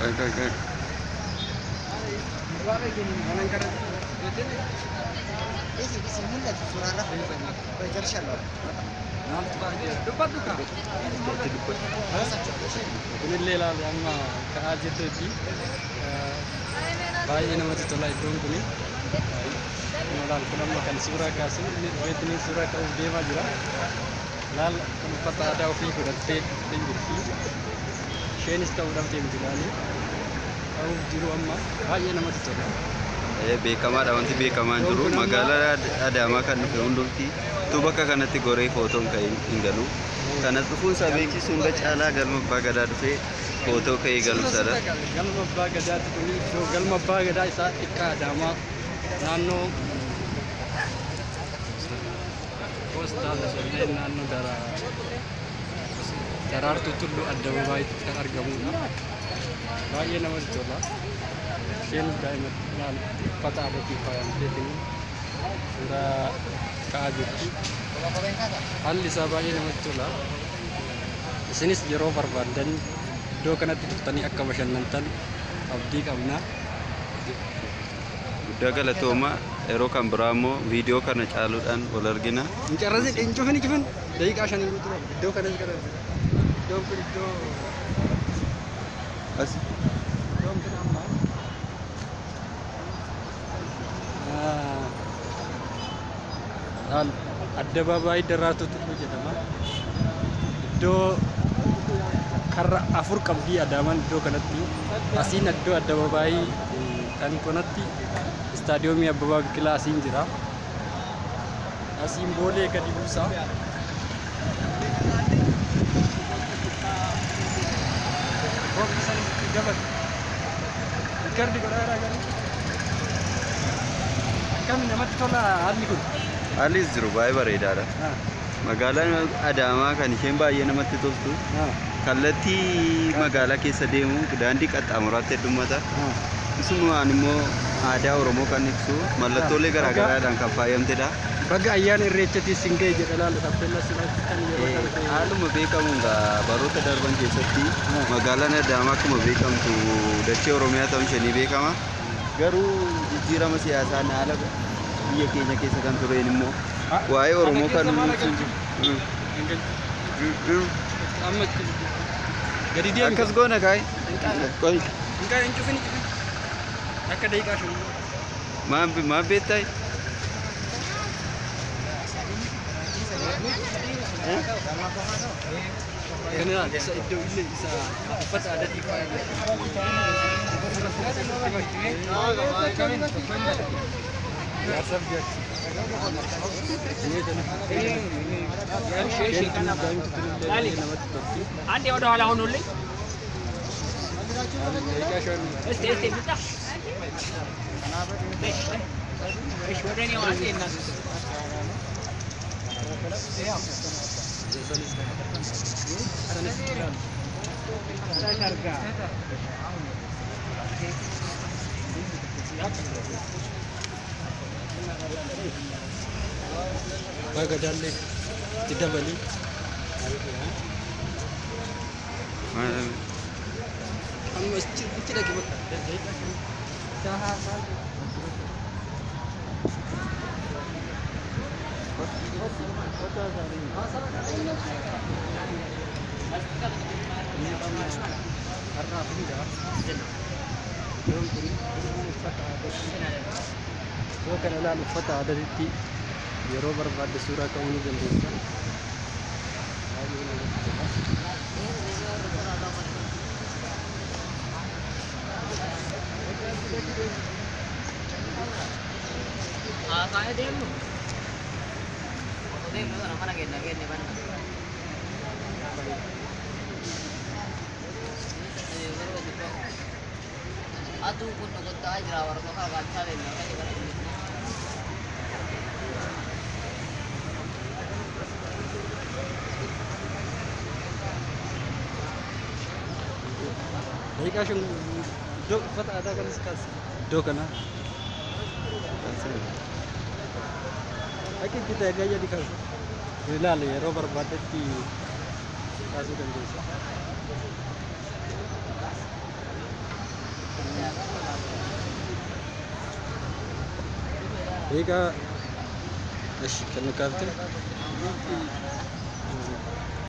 Okay. Beekamaa wanti beekamaan jiru magaalaa Adaamaa kan dhufe hundumti bakka kanatti goree footoon ka'ee hin galu. Kanas dhufuun isaa beeksisuun caalaa galma abbaa gadaa dhufee footoo ka'ee galu sana. Galma abbaa gadaa dhufanii galma abbaa gadaa isaa xiqqaa Adaamaa naannoo postaala sirnee naannoo daraartuu tulluu Addababaayitti kan argamudha. Baay'ee namatti tola. Isheen daa'imman uffata aadaatiin faayamtee suuraa ka'aa jirti. Haalli isaa baay'ee namatti tola. Isinis yeroo barbaaddan iddoo kanatti dhuftanii akka bashannantan abdii qabna. Guddaa galatooma. Yeroo kan biraa immoo viidiyoo kana caaluudhaan wal argina. Hin cufin daqiiqaa 5 guutuu iddoo kanas gara iddoo kun iddoo as Addabaabaayii daraartuu tulluu jedhama. Iddoo karra 4 qabdii Adaamaan iddoo kanatti. Asiin iddoo Addabaabaayii kan kanatti istaadiyoomii Abbabaa Biqilaa asiin jira. Asiin boolee gadi buusaa. Kami namatti tola haalli kun. Haalli jiru baay'ee bareedaadha. Magaalaan Adaamaa kan isheen baay'ee namatti toltu. Kallattii magaalaa keessa deemu daandii qaxxaamuraatti heddummata. Isumaan immoo aadaa Oromoo kan ibsu mallattoolee garaagaraadhaan kan faayamtedha. Baga ayyaana irreechaatti singee jedha laala tappella sirriitti kan yeroo haaluma beekamuun baroota darban keessatti magaalaan Adaamaa akkuma beekamtu dachee Oromiyaa ta'uun ishee ni beekama. Garuu jijjiirama siyaasaa haala biyya keenya keessa kan tureen immoo waa'ee Oromoo kan akkas goona kaa'e. Akka daqiiqaa 5 maal beektaa? Kenal bisa itu ini bisa dapat ada di Andi udah halah nuli. Este kita. Ishwarani andi enna. Baga dalle tidak balik. Kamu masjid lagi buat. Karena lalu foto ada di yeroo barbaadde suuraa ka'uu ni dandeessa. Saya demo. Foto demo na mana genda bana. Atu kudu kudu aja war ko ka baca le na ka di Baik asyong dok fata ada kan sekas dok kana. Akin kita gaya di kas. Rilale robar badati kasu dan desa. Eka, ايش كانوا كافتين؟